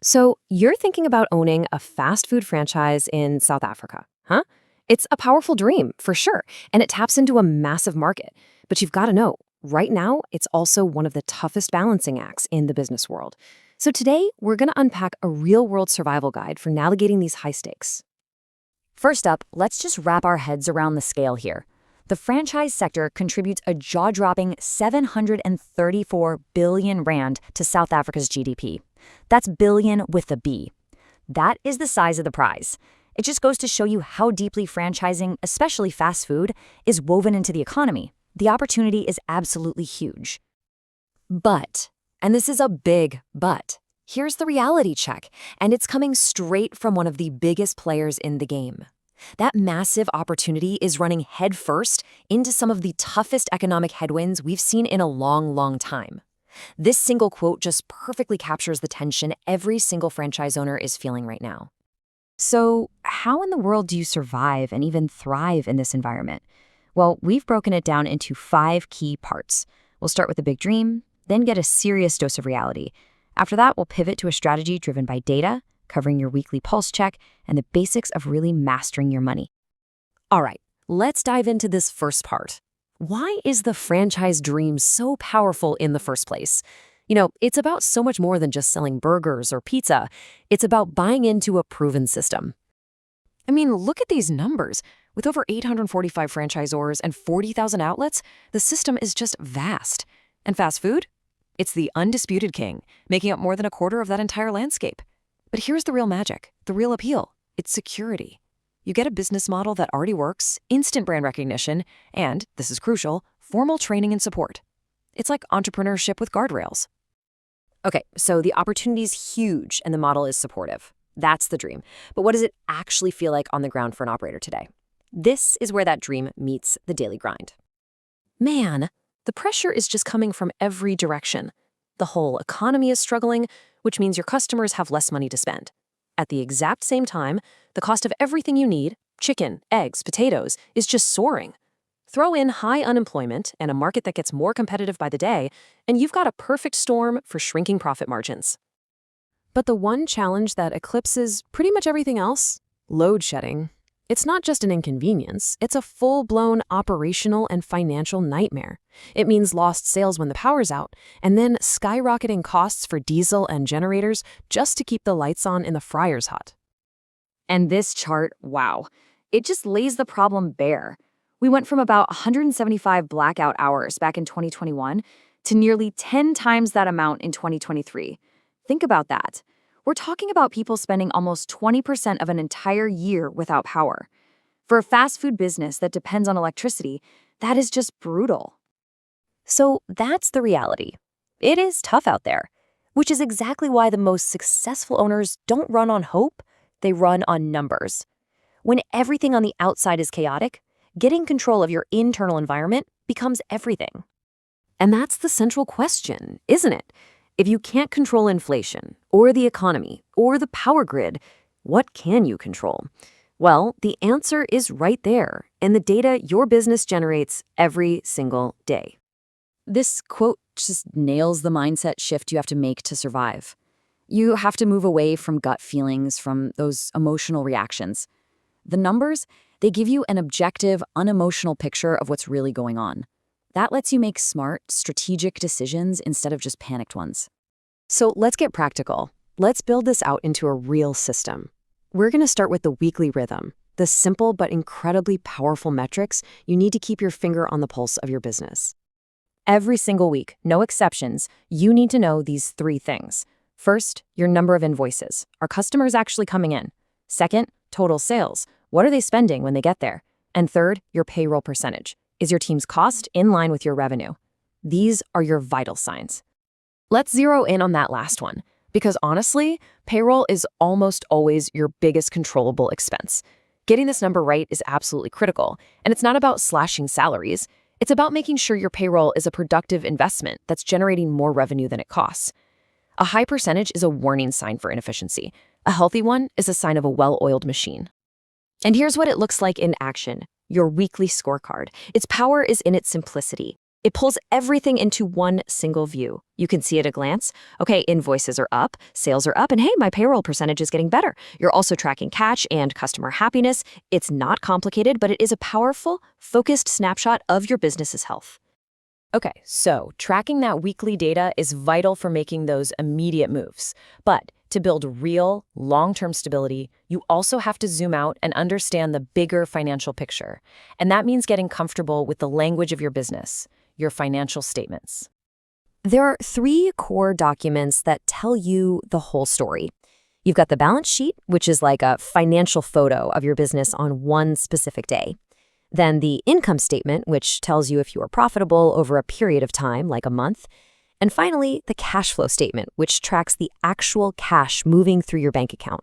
So, you're thinking about owning a fast food franchise in South Africa, huh? It's a powerful dream, for sure, and it taps into a massive market. But you've got to know, right now, it's also one of the toughest balancing acts in the business world. So, today, we're going to unpack a real world survival guide for navigating these high stakes. First up, let's just wrap our heads around the scale here. The franchise sector contributes a jaw-dropping 734 billion rand to South Africa's GDP. That's billion with a B. That is the size of the prize. It just goes to show you how deeply franchising, especially fast food, is woven into the economy. The opportunity is absolutely huge. But, and this is a big but, here's the reality check, and it's coming straight from one of the biggest players in the game. That massive opportunity is running headfirst into some of the toughest economic headwinds we've seen in a long, long time. This single quote just perfectly captures the tension every single franchise owner is feeling right now. So, how in the world do you survive and even thrive in this environment? Well, we've broken it down into 5 key parts. We'll start with a big dream, then get a serious dose of reality. After that, we'll pivot to a strategy driven by data, covering your weekly pulse check, and the basics of really mastering your money. All right, let's dive into this first part. Why is the franchise dream so powerful in the first place? It's about so much more than just selling burgers or pizza. It's about buying into a proven system. I mean, look at these numbers. With over 845 franchisors and 40,000 outlets, the system is just vast. And fast food? It's the undisputed king, making up more than a quarter of that entire landscape. But here's the real magic, the real appeal. It's security. You get a business model that already works, instant brand recognition, and, this is crucial, formal training and support. It's like entrepreneurship with guardrails. Okay, so the opportunity's huge and the model is supportive. That's the dream. But what does it actually feel like on the ground for an operator today? This is where that dream meets the daily grind. Man, the pressure is just coming from every direction. The whole economy is struggling, which means your customers have less money to spend. At the exact same time, the cost of everything you need, chicken, eggs, potatoes, is just soaring. Throw in high unemployment and a market that gets more competitive by the day, and you've got a perfect storm for shrinking profit margins. But the one challenge that eclipses pretty much everything else? Load shedding. It's not just an inconvenience, it's a full-blown operational and financial nightmare. It means lost sales when the power's out, and then skyrocketing costs for diesel and generators just to keep the lights on in the fryers hot. And this chart, wow, it just lays the problem bare. We went from about 175 blackout hours back in 2021 to nearly 10 times that amount in 2023. Think about that. We're talking about people spending almost 20% of an entire year without power. For a fast food business that depends on electricity, that is just brutal. So that's the reality. It is tough out there, which is exactly why the most successful owners don't run on hope, they run on numbers. When everything on the outside is chaotic, getting control of your internal environment becomes everything. And that's the central question, isn't it? If you can't control inflation, or the economy, or the power grid, what can you control? Well, the answer is right there in the data your business generates every single day. This quote just nails the mindset shift you have to make to survive. You have to move away from gut feelings, from those emotional reactions. The numbers, they give you an objective, unemotional picture of what's really going on. That lets you make smart, strategic decisions instead of just panicked ones. So let's get practical. Let's build this out into a real system. We're going to start with the weekly rhythm, the simple but incredibly powerful metrics you need to keep your finger on the pulse of your business. Every single week, no exceptions, you need to know these 3 things. First, your number of invoices. Are customers actually coming in? Second, total sales. What are they spending when they get there? And third, your payroll percentage. Is your team's cost in line with your revenue? These are your vital signs. Let's zero in on that last one, because honestly, payroll is almost always your biggest controllable expense. Getting this number right is absolutely critical, and it's not about slashing salaries. It's about making sure your payroll is a productive investment that's generating more revenue than it costs. A high percentage is a warning sign for inefficiency. A healthy one is a sign of a well-oiled machine. And here's what it looks like in action. Your weekly scorecard. Its power is in its simplicity. It pulls everything into one single view. You can see at a glance, okay, invoices are up, sales are up, and hey, my payroll percentage is getting better. You're also tracking cash and customer happiness. It's not complicated, but it is a powerful, focused snapshot of your business's health. Okay, so tracking that weekly data is vital for making those immediate moves. But to build real, long-term stability, you also have to zoom out and understand the bigger financial picture. And that means getting comfortable with the language of your business, your financial statements. There are 3 core documents that tell you the whole story. You've got the balance sheet, which is like a financial photo of your business on one specific day. Then the income statement, which tells you if you are profitable over a period of time, like a month. And finally, the cash flow statement, which tracks the actual cash moving through your bank account.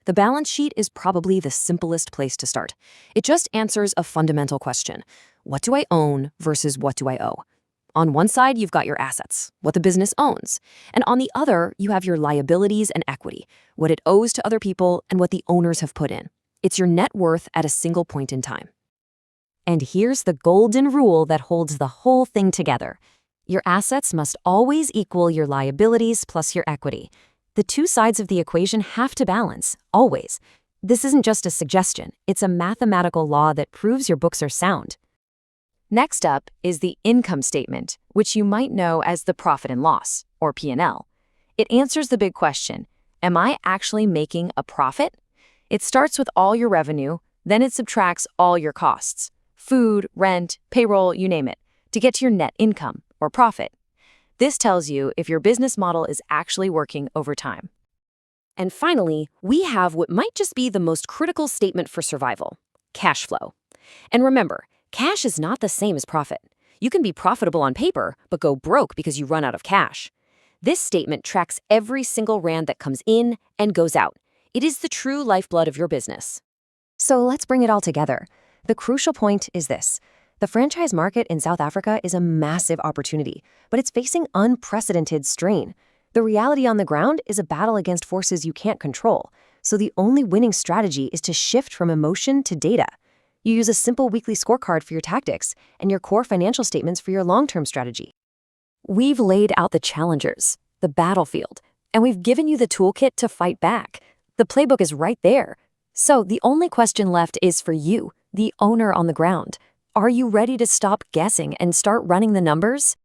The balance sheet is probably the simplest place to start. It just answers a fundamental question. What do I own versus what do I owe? On one side, you've got your assets, what the business owns. And on the other, you have your liabilities and equity, what it owes to other people and what the owners have put in. It's your net worth at a single point in time. And here's the golden rule that holds the whole thing together. Your assets must always equal your liabilities plus your equity. The 2 sides of the equation have to balance, always. This isn't just a suggestion, it's a mathematical law that proves your books are sound. Next up is the income statement, which you might know as the profit and loss, or P&L. It answers the big question, am I actually making a profit? It starts with all your revenue, then it subtracts all your costs. Food, rent, payroll, you name it, to get to your net income, or profit. This tells you if your business model is actually working over time. And finally, we have what might just be the most critical statement for survival: cash flow. And remember, cash is not the same as profit. You can be profitable on paper, but go broke because you run out of cash. This statement tracks every single rand that comes in and goes out. It is the true lifeblood of your business. So let's bring it all together. The crucial point is this. The franchise market in South Africa is a massive opportunity, but it's facing unprecedented strain. The reality on the ground is a battle against forces you can't control, so the only winning strategy is to shift from emotion to data. You use a simple weekly scorecard for your tactics and your core financial statements for your long-term strategy. We've laid out the challengers, the battlefield, and we've given you the toolkit to fight back. The playbook is right there. So the only question left is for you, the owner on the ground. Are you ready to stop guessing and start running the numbers?